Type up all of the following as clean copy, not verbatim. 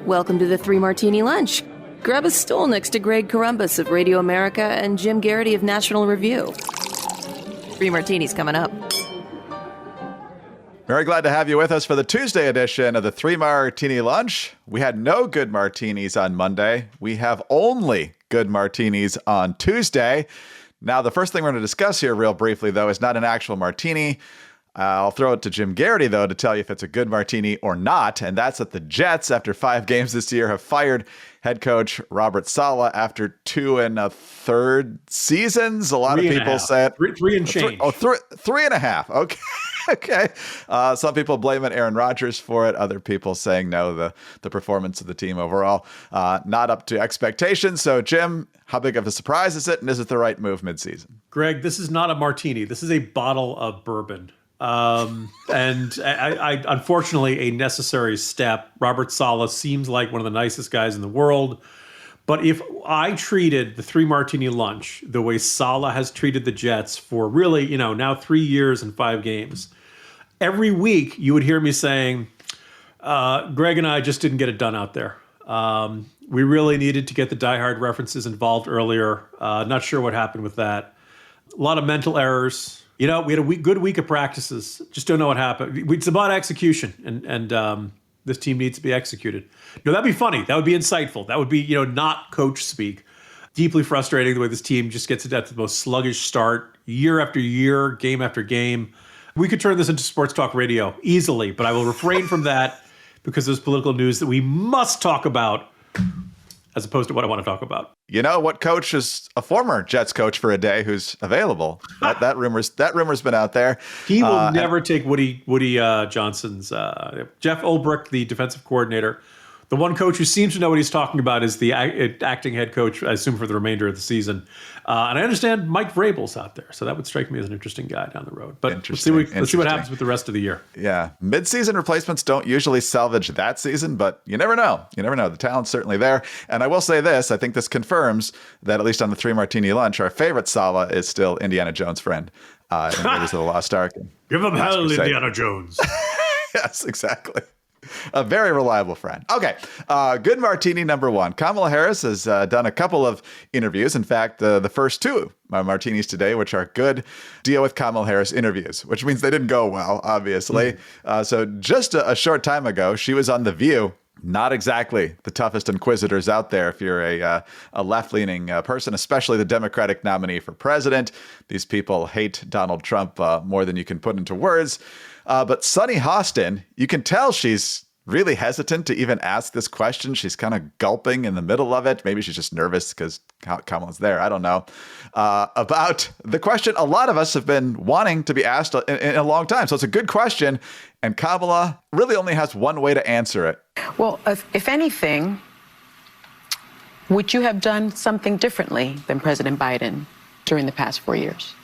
Welcome to the Three Martini Lunch. Grab a stool next to Greg Columbus of Radio America and Jim Garrity of National Review. Three Martinis coming up. Very glad to have you with us for the Tuesday edition of the Three Martini Lunch. We had no good martinis on Monday. We have only good martinis on Tuesday. Now, the first thing we're going to discuss here real briefly, though, is not an actual martini. I'll throw it to Jim Garrity, though, to tell you if it's a good martini or not. And that's that the Jets, after 5 games this year, have fired head coach Robert Saleh after 2 1/3 seasons. A lot of people said three and change. 3.5. Okay. Okay. Some people blaming Aaron Rodgers for it. Other people saying no, the performance of the team overall not up to expectations. So, Jim, how big of a surprise is it? And is it the right move midseason? Greg, this is not a martini. This is a bottle of bourbon. And I unfortunately, a necessary step. Robert Saleh seems like one of the nicest guys in the world. But if I treated the Three Martini Lunch the way Saleh has treated the Jets for really, now 3 years and 5 games, every week you would hear me saying, Greg and I just didn't get it done out there. We really needed to get the diehard references involved earlier. Not sure what happened with that. A lot of mental errors. We had a good week of practices. Just don't know what happened. It's about execution, and this team needs to be executed. That'd be funny. That would be insightful. That would be, not coach speak. Deeply frustrating the way this team just gets it at the most sluggish start, year after year, game after game. We could turn this into sports talk radio easily, but I will refrain from that because there's political news that we must talk about as opposed to what I want to talk about. You know what coach is a former Jets coach for a day who's available? That rumor's been out there. He will never take Woody Johnson's Jeff Ulbrich, the defensive coordinator. The one coach who seems to know what he's talking about is the acting head coach, I assume, for the remainder of the season. And I understand Mike Vrabel's out there, so that would strike me as an interesting guy down the road. But let's see what happens with the rest of the year. Yeah, mid-season replacements don't usually salvage that season, but you never know. You never know. The talent's certainly there. And I will say this, I think this confirms that at least on the Three Martini Lunch, our favorite Saleh is still Indiana Jones' friend in Raiders of the Lost Ark. Give him hell, Indiana Jones. Yes, exactly. A very reliable friend. Okay, good martini number 1. Kamala Harris has done a couple of interviews. In fact, the first 2 martinis today, which are good, deal with Kamala Harris interviews, which means they didn't go well, obviously. So just a short time ago, she was on The View. Not exactly the toughest inquisitors out there if you're a left-leaning person, especially the Democratic nominee for president. These people hate Donald Trump more than you can put into words. But Sunny Hostin, you can tell she's really hesitant to even ask this question. She's kind of gulping in the middle of it. Maybe she's just nervous because Kamala's there. I don't know. About the question a lot of us have been wanting to be asked in a long time. So it's a good question. And Kamala really only has one way to answer it. Well, if anything, would you have done something differently than President Biden during the past 4 years?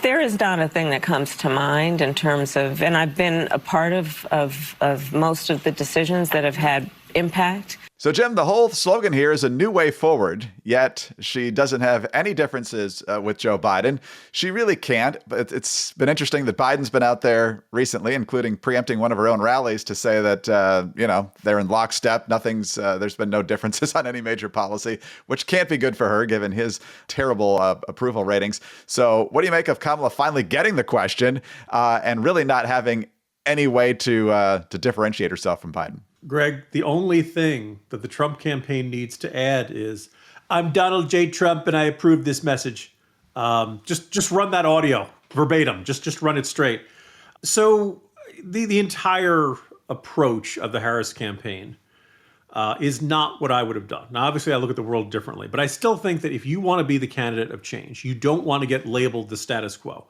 There is not a thing that comes to mind in terms of, and I've been a part of most of the decisions that have had impact. So, Jim, the whole slogan here is a new way forward, yet she doesn't have any differences with Joe Biden. She really can't, but it's been interesting that Biden's been out there recently, including preempting one of her own rallies to say that, they're in lockstep. There's been no differences on any major policy, which can't be good for her given his terrible approval ratings. So what do you make of Kamala finally getting the question and really not having any way to differentiate herself from Biden? Greg, the only thing that the Trump campaign needs to add is, I'm Donald J. Trump and I approve this message. Just run that audio verbatim. Just run it straight. So the entire approach of the Harris campaign is not what I would have done. Now, obviously, I look at the world differently, but I still think that if you want to be the candidate of change, you don't want to get labeled the status quo,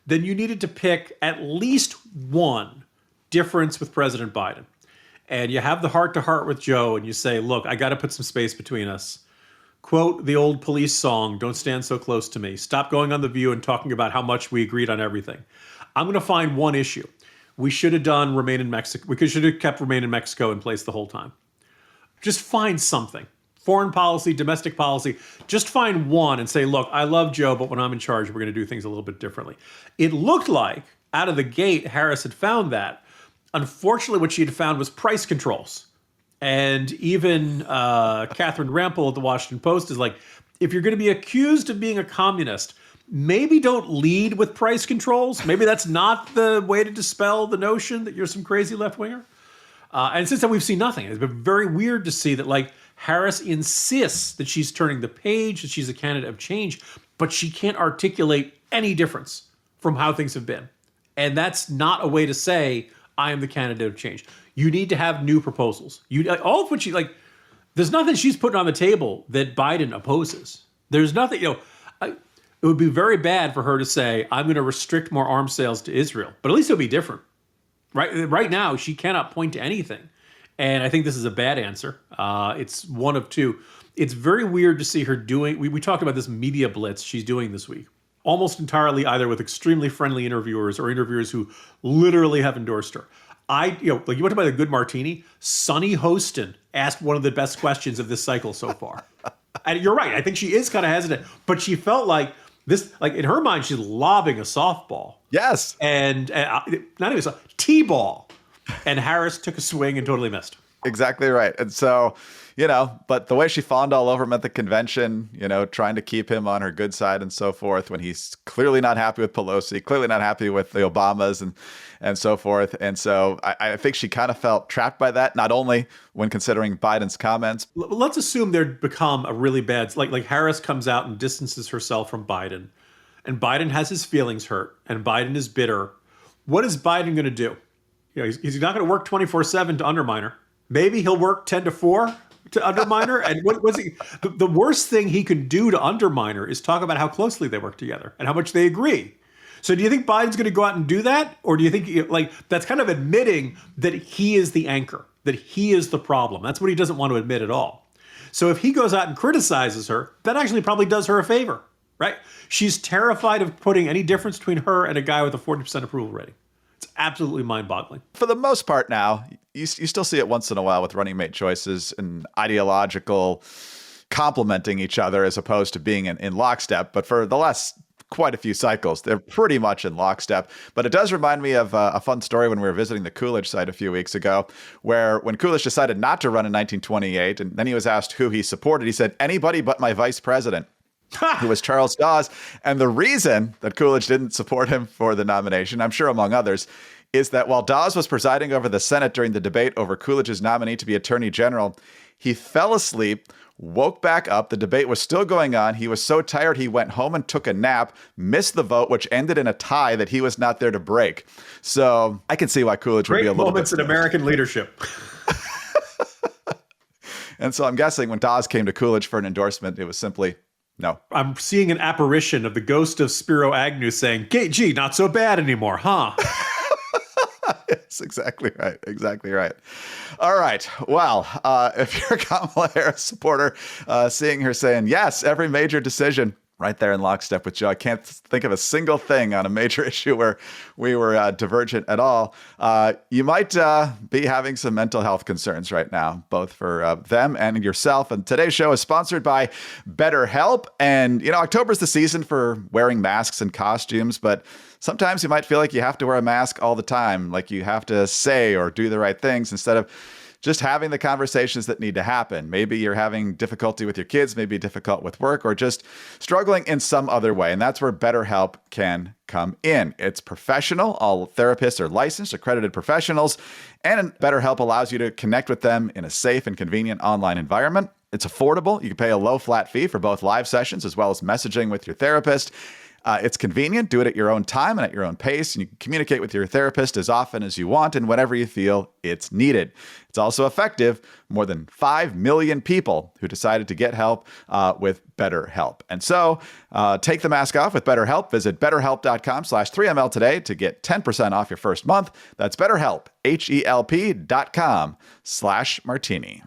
then you needed to pick at least one difference with President Biden. And you have the heart-to-heart with Joe, and you say, look, I got to put some space between us. Quote the old Police song, don't stand so close to me. Stop going on The View and talking about how much we agreed on everything. I'm going to find one issue. We should have done Remain in Mexico. We should have kept Remain in Mexico in place the whole time. Just find something. Foreign policy, domestic policy. Just find one and say, look, I love Joe, but when I'm in charge, we're going to do things a little bit differently. It looked like, out of the gate, Harris had found that. Unfortunately, what she had found was price controls. And even Catherine Rampel at the Washington Post is like, if you're going to be accused of being a communist, maybe don't lead with price controls. Maybe that's not the way to dispel the notion that you're some crazy left-winger. And since then, we've seen nothing. It's been very weird to see that, like, Harris insists that she's turning the page, that she's a candidate of change, but she can't articulate any difference from how things have been. And that's not a way to say, I am the candidate of change. You need to have new proposals. All of which there's nothing she's putting on the table that Biden opposes. There's nothing, it would be very bad for her to say, I'm going to restrict more arms sales to Israel, but at least it'll be different. Right now, she cannot point to anything. And I think this is a bad answer. It's one of two. It's very weird to see her doing, we talked about this media blitz she's doing this week, almost entirely either with extremely friendly interviewers or interviewers who literally have endorsed her. Like you want to talk about a good martini? Sonny Hostin asked one of the best questions of this cycle so far. And you're right. I think she is kind of hesitant, but she felt like this, like in her mind, she's lobbing a softball. Yes. And not even a T-ball. And Harris took a swing and totally missed. Exactly right. And so, but the way she fawned all over him at the convention, trying to keep him on her good side and so forth, when he's clearly not happy with Pelosi, clearly not happy with the Obamas and so forth. And so I think she kind of felt trapped by that, not only when considering Biden's comments. Let's assume there'd become a really bad, like Harris comes out and distances herself from Biden, and Biden has his feelings hurt, and Biden is bitter. What is Biden going to do? He's not going to work 24/7 to undermine her. Maybe he'll work 10 to 4 to undermine her. And what's he? The worst thing he could do to undermine her is talk about how closely they work together and how much they agree. So do you think Biden's going to go out and do that? Or do you think that's kind of admitting that he is the anchor, that he is the problem? That's what he doesn't want to admit at all. So if he goes out and criticizes her, that actually probably does her a favor, right? She's terrified of putting any difference between her and a guy with a 40% approval rating. It's absolutely mind-boggling. For the most part now, you still see it once in a while with running mate choices and ideological complementing each other as opposed to being in lockstep. But for the last quite a few cycles, they're pretty much in lockstep. But it does remind me of a fun story when we were visiting the Coolidge site a few weeks ago, where when Coolidge decided not to run in 1928, and then he was asked who he supported, he said, anybody but my vice president. Who was Charles Dawes. And the reason that Coolidge didn't support him for the nomination, I'm sure among others, is that while Dawes was presiding over the Senate during the debate over Coolidge's nominee to be Attorney General, he fell asleep, woke back up. The debate was still going on. He was so tired he went home and took a nap, missed the vote, which ended in a tie that he was not there to break. So I can see why Coolidge would be a little bit... Great moments in American leadership. And so I'm guessing when Dawes came to Coolidge for an endorsement, it was simply... no. I'm seeing an apparition of the ghost of Spiro Agnew saying, gee, not so bad anymore, huh? Yes, exactly right. Exactly right. All right. Well, if you're a Kamala Harris supporter, seeing her saying, yes, every major decision right there in lockstep with Joe. I can't think of a single thing on a major issue where we were divergent at all. You might be having some mental health concerns right now, both for them and yourself. And today's show is sponsored by BetterHelp. And, October's the season for wearing masks and costumes, but sometimes you might feel like you have to wear a mask all the time, like you have to say or do the right things instead of just having the conversations that need to happen. Maybe you're having difficulty with your kids, maybe difficult with work, or just struggling in some other way. And that's where BetterHelp can come in. It's professional. All therapists are licensed, accredited professionals, and BetterHelp allows you to connect with them in a safe and convenient online environment. It's affordable. You can pay a low flat fee for both live sessions as well as messaging with your therapist. It's convenient. Do it at your own time and at your own pace. And you can communicate with your therapist as often as you want and whenever you feel it's needed. It's also effective. More than 5 million people who decided to get help with BetterHelp. And so take the mask off with BetterHelp. Visit betterhelp.com/3ML today to get 10% off your first month. That's BetterHelp, HELP.com/martini.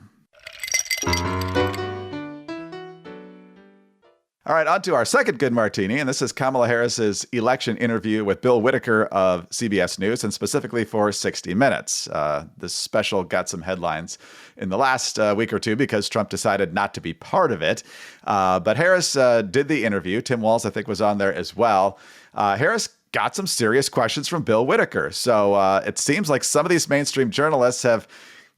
All right, on to our second good martini, and this is Kamala Harris's election interview with Bill Whitaker of CBS News, and specifically for 60 Minutes. This special got some headlines in the last week or two because Trump decided not to be part of it. But Harris did the interview. Tim Walz, I think, was on there as well. Harris got some serious questions from Bill Whitaker. So it seems like some of these mainstream journalists have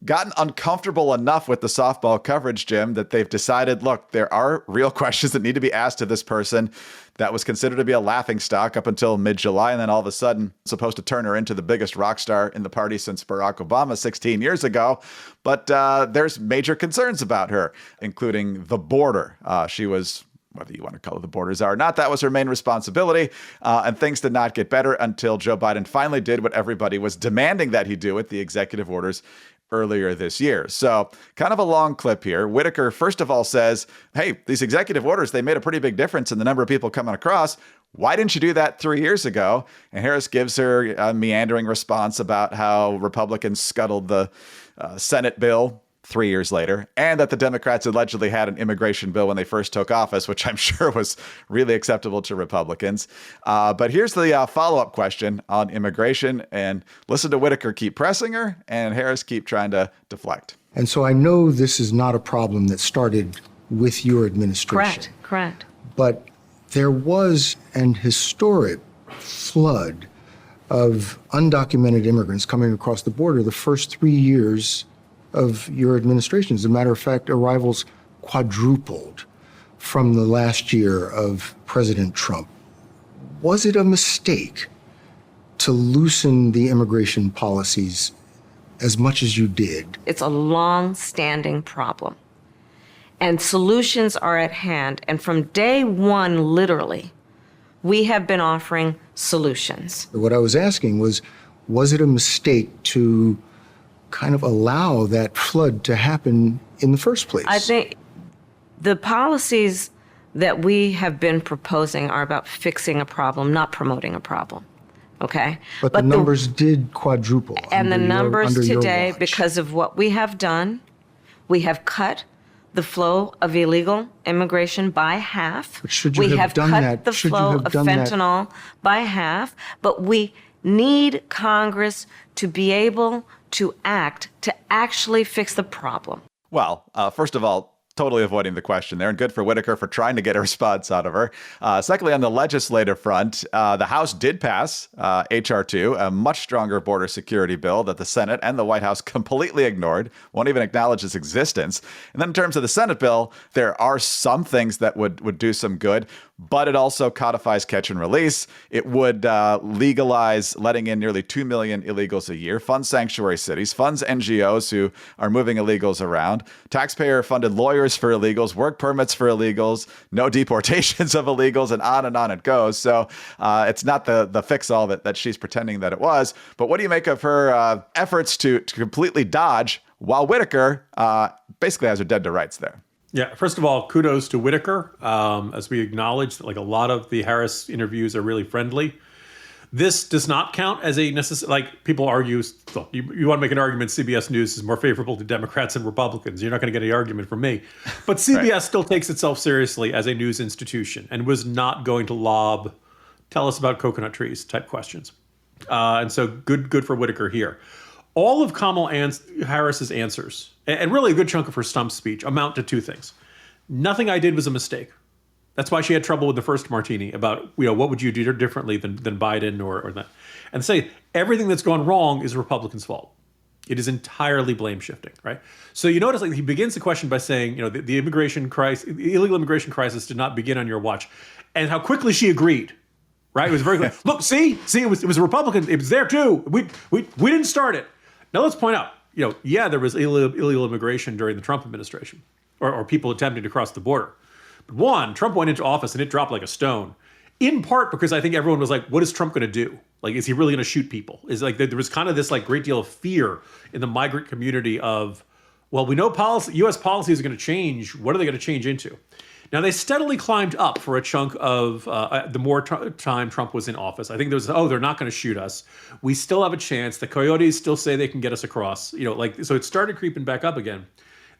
gotten uncomfortable enough with the softball coverage, Jim, that they've decided, look, there are real questions that need to be asked to this person that was considered to be a laughingstock up until mid-July, and then all of a sudden supposed to turn her into the biggest rock star in the party since Barack Obama 16 years ago. But there's major concerns about her, including the border. She was, whether you want to call it the border czar or not, that was her main responsibility. And things did not get better until Joe Biden finally did what everybody was demanding that he do with the executive orders earlier this year. So kind of a long clip here. Whitaker, first of all, says, hey, these executive orders, they made a pretty big difference in the number of people coming across. Why didn't you do that 3 years ago? And Harris gives her a meandering response about how Republicans scuttled the Senate bill 3 years later, and that the Democrats allegedly had an immigration bill when they first took office, which I'm sure was really acceptable to Republicans. But here's the follow-up question on immigration, and listen to Whitaker keep pressing her, and Harris keep trying to deflect. And so I know this is not a problem that started with your administration. Correct. But there was an historic flood of undocumented immigrants coming across the border the first 3 years of your administration. As a matter of fact, arrivals quadrupled from the last year of President Trump. Was it a mistake to loosen the immigration policies as much as you did? It's a long-standing problem. And solutions are at hand. And from day one, literally, we have been offering solutions. What I was asking was it a mistake to kind of allow that flood to happen in the first place? I think the policies that we have been proposing are about fixing a problem, not promoting a problem. Okay? But the numbers did quadruple. And the numbers today, watch. because of what we have done, we have cut the flow of illegal immigration by half. But should you we have done cut that? the Should you flow have of done that? fentanyl by half, but we need Congress to be able to act to actually fix the problem. Well, first of all, totally avoiding the question there, and good for Whitaker for trying to get a response out of her. Secondly, on the legislative front, the House did pass H.R. 2, a much stronger border security bill that the Senate and the White House completely ignored, won't even acknowledge its existence. And then in terms of the Senate bill, there are some things that would do some good, but it also codifies catch and release. It would legalize letting in nearly 2 million illegals a year, fund sanctuary cities, funds NGOs who are moving illegals around, taxpayer-funded lawyers for illegals, work permits for illegals, no deportations of illegals, and on it goes. So it's not the fix-all that she's pretending that it was. But what do you make of her efforts to completely dodge while Whitaker basically has her dead to rights there? Yeah, first of all, kudos to Whitaker. As we acknowledge that, like, a lot of the Harris interviews are really friendly. This does not count as a necessary, like people argue, look, you want to make an argument CBS News is more favorable to Democrats and Republicans. You're not going to get any argument from me. But CBS Right. still takes itself seriously as a news institution and was not going to lob, tell us about coconut trees type questions. And so good for Whitaker here. All of Kamala Harris's answers, and really a good chunk of her stump speech, amount to two things. Nothing I did was a mistake. That's why she had trouble with the first martini about, what would you do differently than Biden or that. And say everything that's gone wrong is Republicans' fault. It is entirely blame shifting, right? So you notice, like, he begins the question by saying, the immigration crisis, the illegal immigration crisis did not begin on your watch, and how quickly she agreed. Right? It was very clear. Look, see, it was a Republican. It was there too. We didn't start it. Now let's point out, there was illegal immigration during the Trump administration, or people attempting to cross the border. But one, Trump went into office and it dropped like a stone, in part because I think everyone was like, what is Trump going to do? Like, is he really going to shoot people? Is like, there was kind of this like great deal of fear in the migrant community of, well, we know U.S. policy is going to change. What are they going to change into? Now, they steadily climbed up for a chunk of the more time Trump was in office. I think there was, they're not going to shoot us. We still have a chance. The coyotes still say they can get us across. So it started creeping back up again.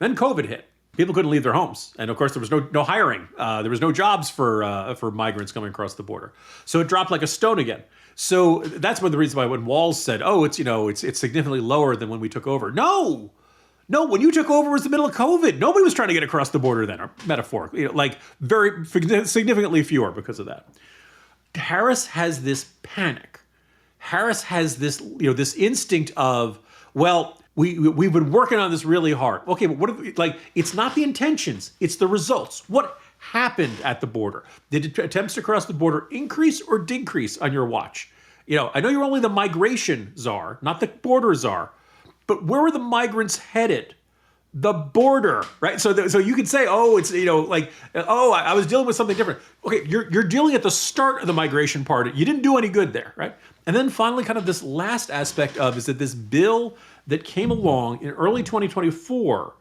Then COVID hit. People couldn't leave their homes. And of course, there was no hiring. There was no jobs for migrants coming across the border. So it dropped like a stone again. So that's one of the reasons why when Walz said, it's significantly lower than when we took over. No, when you took over was the middle of COVID. Nobody was trying to get across the border then, or metaphorically, very significantly fewer because of that. Harris has this panic. Harris has this, this instinct of, well, we've been working on this really hard. Okay, but what if, like, it's not the intentions, it's the results. What happened at the border? Did attempts to cross the border increase or decrease on your watch? I know you're only the migration czar, not the border czar, but where were the migrants headed? The border, right? So you could say, oh, it's, I was dealing with something different. Okay, you're dealing at the start of the migration part. You didn't do any good there, right? And then finally, kind of this last aspect of is that this bill that came along in early 2024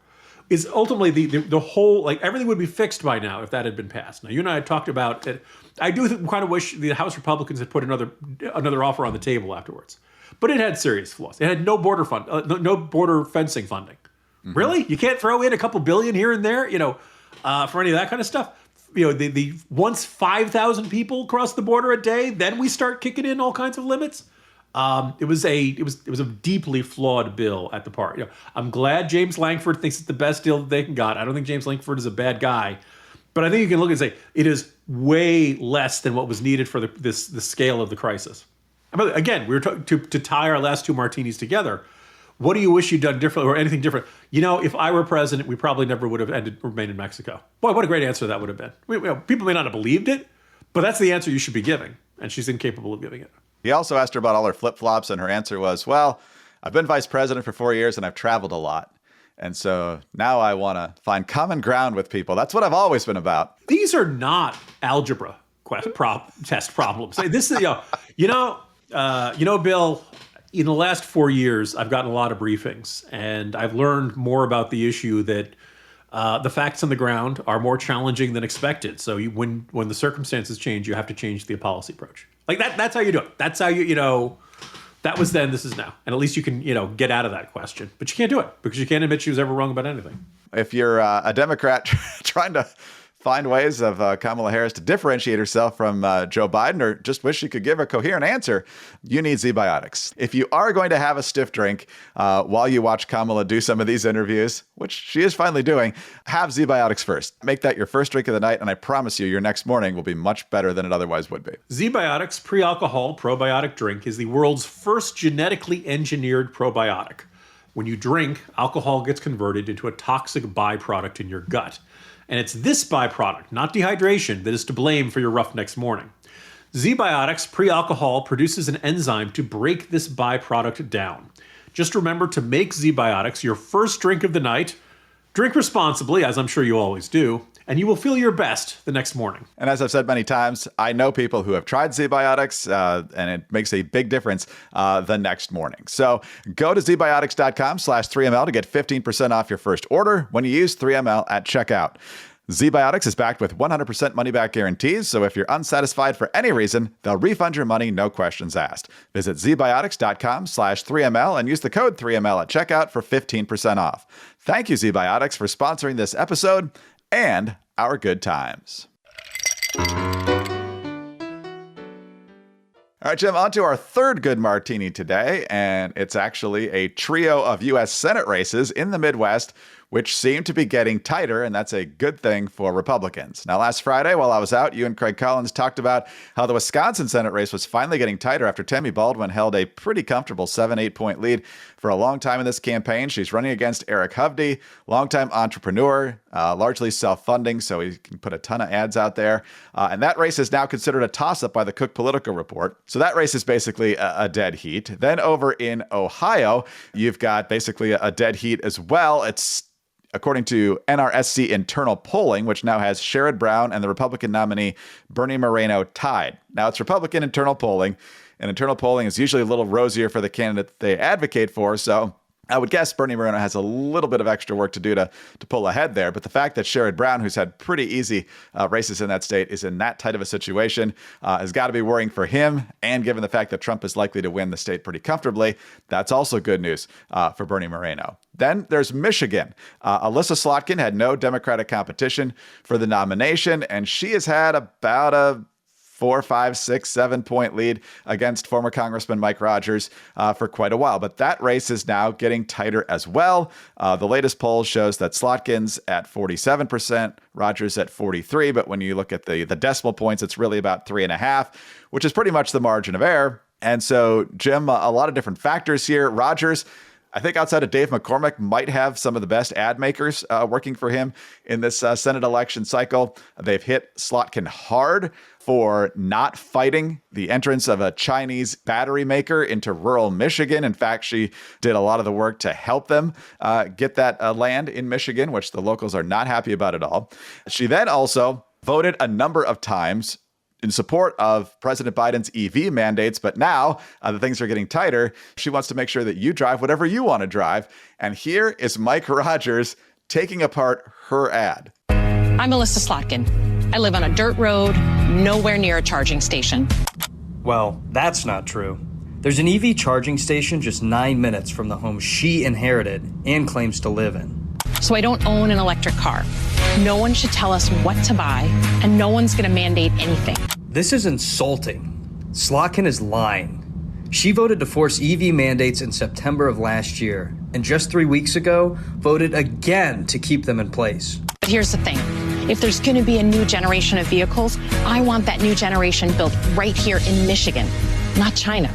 is ultimately the whole, like, everything would be fixed by now if that had been passed. Now, you and I had talked about it. I do kind of wish the House Republicans had put another offer on the table afterwards. But it had serious flaws. It had no border no border fencing funding. Mm-hmm. Really? You can't throw in a couple billion here and there, for any of that kind of stuff? The once 5,000 people cross the border a day, then we start kicking in all kinds of limits. It was a deeply flawed bill at the part. I'm glad James Lankford thinks it's the best deal that they can got. I don't think James Lankford is a bad guy, but I think you can look and say it is way less than what was needed for the scale of the crisis. Again, we were to tie our last two martinis together. What do you wish you'd done differently or anything different? If I were president, we probably never would have remained in Mexico. Boy, what a great answer that would have been. People may not have believed it, but that's the answer you should be giving, and she's incapable of giving it. He also asked her about all her flip-flops, and her answer was, well, I've been vice president for 4 years, and I've traveled a lot. And so now I want to find common ground with people. That's what I've always been about. These are not algebra test problems. This is, Bill, in the last 4 years, I've gotten a lot of briefings, and I've learned more about the issue that the facts on the ground are more challenging than expected. So when the circumstances change, you have to change the policy approach. Like that's how you do it. That's how that was then, this is now. And at least you can, get out of that question. But you can't do it because you can't admit she was ever wrong about anything. If you're a Democrat trying to find ways of Kamala Harris to differentiate herself from Joe Biden, or just wish she could give a coherent answer, you need Z-Biotics. If you are going to have a stiff drink while you watch Kamala do some of these interviews, which she is finally doing, have Z-Biotics first. Make that your first drink of the night, and I promise you, your next morning will be much better than it otherwise would be. Z-Biotics pre-alcohol probiotic drink is the world's first genetically engineered probiotic. When you drink, alcohol gets converted into a toxic byproduct in your gut. And it's this byproduct, not dehydration, that is to blame for your rough next morning. Z-Biotics pre-alcohol produces an enzyme to break this byproduct down. Just remember to make Z-Biotics your first drink of the night. Drink responsibly, as I'm sure you always do, and you will feel your best the next morning. And as I've said many times, I know people who have tried Z-Biotics, and it makes a big difference the next morning. So go to zbiotics.com/3ml to get 15% off your first order when you use 3ml at checkout. Z-Biotics is backed with 100% money-back guarantees, so if you're unsatisfied for any reason, they'll refund your money, no questions asked. Visit zbiotics.com/3ml and use the code 3ml at checkout for 15% off. Thank you, Z-Biotics, for sponsoring this episode and our good times. All right, Jim, on to our third good martini today, and it's actually a trio of U.S. Senate races in the Midwest, which seem to be getting tighter, and that's a good thing for Republicans. Now, last Friday, while I was out, you and Craig Collins talked about how the Wisconsin Senate race was finally getting tighter after Tammy Baldwin held a pretty comfortable 7-8 point lead for a long time in this campaign. She's running against Eric Hovde, longtime entrepreneur, largely self-funding, so he can put a ton of ads out there. And that race is now considered a toss-up by the Cook Political Report. So that race is basically a dead heat. Then over in Ohio, you've got basically a dead heat as well. It's according to NRSC internal polling, which now has Sherrod Brown and the Republican nominee Bernie Moreno tied. Now, it's Republican internal polling, and internal polling is usually a little rosier for the candidate they advocate for, so I would guess Bernie Moreno has a little bit of extra work to do to pull ahead there. But the fact that Sherrod Brown, who's had pretty easy races in that state, is in that tight of a situation has got to be worrying for him. And given the fact that Trump is likely to win the state pretty comfortably, that's also good news for Bernie Moreno. Then there's Michigan. Alyssa Slotkin had no Democratic competition for the nomination, and she has had about a 4, 5, 6, 7 point lead against former Congressman Mike Rogers for quite a while. But that race is now getting tighter as well. The latest poll shows that Slotkin's at 47%, Rogers at 43%. But when you look at the decimal points, it's really about 3.5, which is pretty much the margin of error. And so, Jim, a lot of different factors here. Rogers I think outside of Dave McCormick, might have some of the best ad makers working for him in this Senate election cycle. They've hit Slotkin hard for not fighting the entrance of a Chinese battery maker into rural Michigan. In fact, she did a lot of the work to help them get that land in Michigan, which the locals are not happy about at all. She then also voted a number of times in support of President Biden's EV mandates, but now the things are getting tighter. She wants to make sure that you drive whatever you want to drive. And here is Mike Rogers taking apart her ad. I'm Melissa Slotkin. I live on a dirt road, nowhere near a charging station. Well, that's not true. There's an EV charging station just 9 minutes from the home she inherited and claims to live in. So I don't own an electric car. No one should tell us what to buy, and no one's going to mandate anything. This is insulting. Slotkin is lying. She voted to force EV mandates in September of last year, and just 3 weeks ago, voted again to keep them in place. But here's the thing. If there's going to be a new generation of vehicles, I want that new generation built right here in Michigan, not China.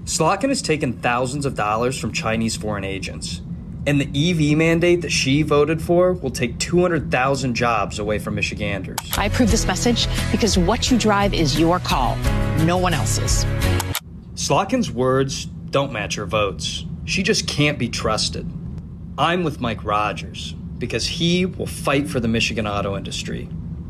Slotkin has taken thousands of dollars from Chinese foreign agents. And the EV mandate that she voted for will take 200,000 jobs away from Michiganders. I approve this message because what you drive is your call, no one else's. Slotkin's words don't match her votes. She just can't be trusted. I'm with Mike Rogers because he will fight for the Michigan auto industry,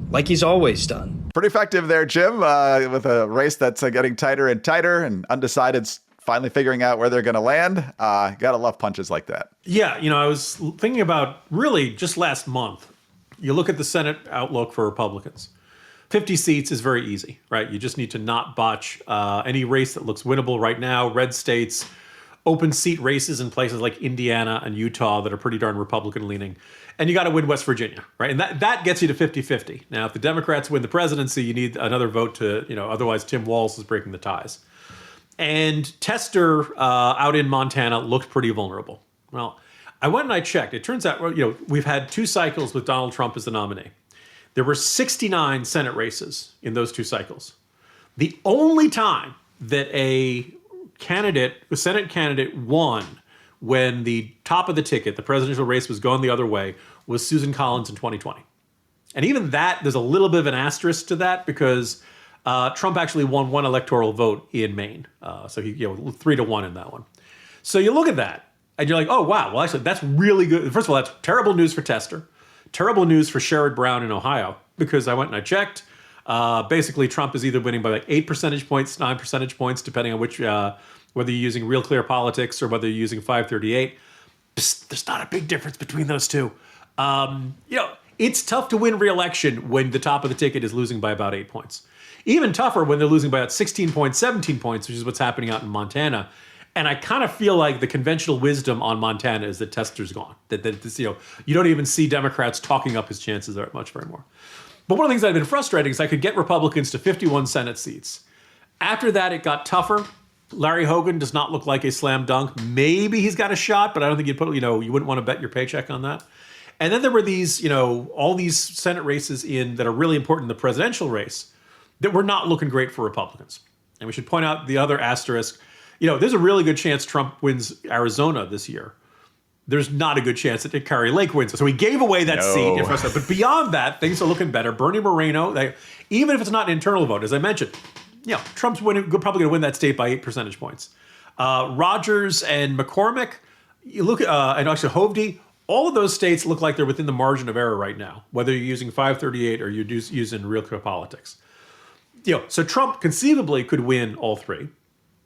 like he's always done. Pretty effective there, Jim, with a race that's getting tighter and tighter and undecided's finally figuring out where they're going to land. Gotta love punches like that. Yeah, I was thinking about really just last month. You look at the Senate outlook for Republicans. 50 seats is very easy, right? You just need to not botch any race that looks winnable right now. Red states, open seat races in places like Indiana and Utah that are pretty darn Republican leaning. And you got to win West Virginia, right? And that gets you to 50-50. Now, if the Democrats win the presidency, you need another vote to, otherwise Tim Walz is breaking the ties. And Tester out in Montana looked pretty vulnerable. Well, I went and I checked. It turns out, we've had 2 cycles with Donald Trump as the nominee. There were 69 Senate races in those 2 cycles. The only time that a Senate candidate won when the top of the ticket, the presidential race, was going the other way, was Susan Collins in 2020. And even that, there's a little bit of an asterisk to that because Trump actually won 1 electoral vote in Maine. So he, 3-1 in that one. So you look at that and you're like, oh, wow. Well, actually, that's really good. First of all, that's terrible news for Tester. Terrible news for Sherrod Brown in Ohio, because I went and I checked. Basically, Trump is either winning by like 8 percentage points, 9 percentage points, depending on which, whether you're using Real Clear Politics or whether you're using 538. There's not a big difference between those two. It's tough to win re-election when the top of the ticket is losing by about 8 points. Even tougher when they're losing by about 16 points, 17 points, which is what's happening out in Montana. And I kind of feel like the conventional wisdom on Montana is that Tester's gone. That you don't even see Democrats talking up his chances that much anymore. But one of the things that had been frustrating is I could get Republicans to 51 Senate seats. After that, it got tougher. Larry Hogan does not look like a slam dunk. Maybe he's got a shot, but I don't think you wouldn't want to bet your paycheck on that. And then there were these, all these Senate races that are really important in the presidential race that were not looking great for Republicans. And we should point out the other asterisk. There's a really good chance Trump wins Arizona this year. There's not a good chance that Kari Lake wins. So he gave away that seat. But beyond that, things are looking better. Bernie Moreno, even if it's not an internal vote, as I mentioned, Trump's probably going to win that state by 8 percentage points. Rogers and McCormick, you look at, and actually Hovde, all of those states look like they're within the margin of error right now, whether you're using 538 or you're using Real Clear Politics. So Trump conceivably could win all 3.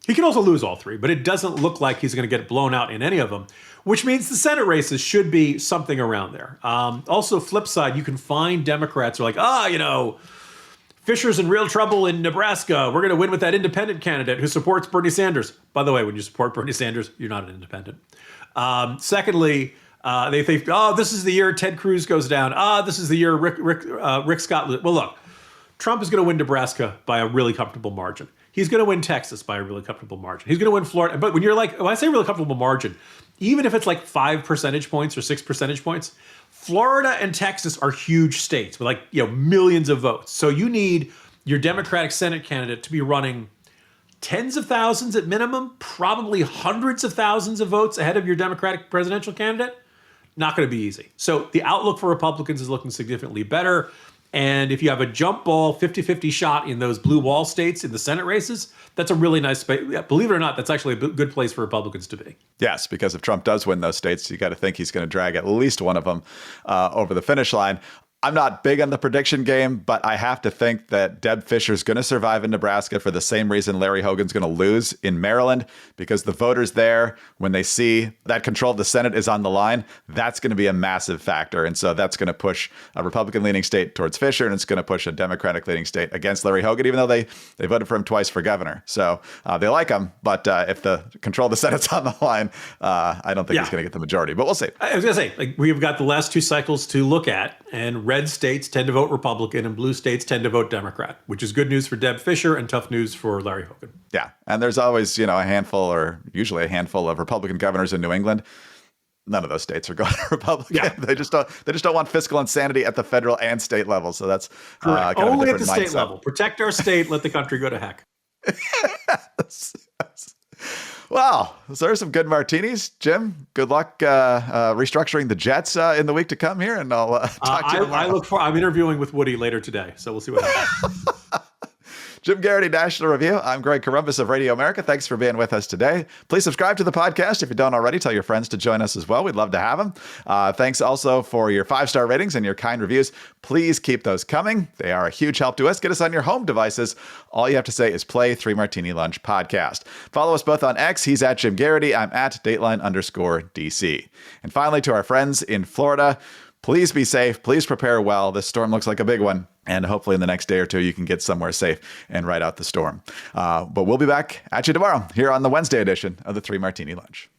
He can also lose all 3, but it doesn't look like he's going to get blown out in any of them, which means the Senate races should be something around there. Also, flip side, you can find Democrats who are like, Fisher's in real trouble in Nebraska. We're going to win with that independent candidate who supports Bernie Sanders. By the way, when you support Bernie Sanders, you're not an independent. Secondly, they think, this is the year Ted Cruz goes down. This is the year Rick Scott. Well, look, Trump is going to win Nebraska by a really comfortable margin. He's going to win Texas by a really comfortable margin. He's going to win Florida. But when I say really comfortable margin, even if it's like 5 percentage points or 6 percentage points, Florida and Texas are huge states with millions of votes. So you need your Democratic Senate candidate to be running tens of thousands at minimum, probably hundreds of thousands of votes ahead of your Democratic presidential candidate. Not going to be easy. So the outlook for Republicans is looking significantly better. And if you have a jump ball 50-50 shot in those blue wall states in the Senate races, that's a really nice space. Believe it or not, that's actually a good place for Republicans to be. Yes, because if Trump does win those states, you got to think he's going to drag at least one of them over the finish line. I'm not big on the prediction game, but I have to think that Deb Fischer's going to survive in Nebraska for the same reason Larry Hogan's going to lose in Maryland, because the voters there, when they see that control of the Senate is on the line, that's going to be a massive factor. And so that's going to push a Republican-leaning state towards Fischer, and it's going to push a Democratic-leaning state against Larry Hogan, even though they voted for him twice for governor. So they like him, but if the control of the Senate's on the line, I don't think he's going to get the majority. But we'll see. I was going to say, like, we've got the last two cycles to look at, and red states tend to vote Republican and blue states tend to vote Democrat, which is good news for Deb Fischer and tough news for Larry Hogan. Yeah. And there's always, a handful, or usually a handful of Republican governors in New England. None of those states are going Republican. Yeah. They just don't want fiscal insanity at the federal and state level. So that's only at the state level. Protect our state. Let the country go to heck. Wow, so there's some good martinis. Jim, good luck restructuring the Jets in the week to come here, and I'll talk to you tomorrow. I'm interviewing with Woody later today, so we'll see what happens. Jim Garrity, National Review. I'm Greg Corombos of Radio America. Thanks for being with us today. Please subscribe to the podcast. If you don't already, tell your friends to join us as well. We'd love to have them. Thanks also for your 5-star ratings and your kind reviews. Please keep those coming. They are a huge help to us. Get us on your home devices. All you have to say is play 3 Martini Lunch podcast. Follow us both on X. He's at Jim Garrity. I'm at Dateline_DC. And finally, to our friends in Florida, please be safe. Please prepare well. This storm looks like a big one. And hopefully in the next day or two, you can get somewhere safe and ride out the storm. But we'll be back at you tomorrow here on the Wednesday edition of the 3 Martini Lunch.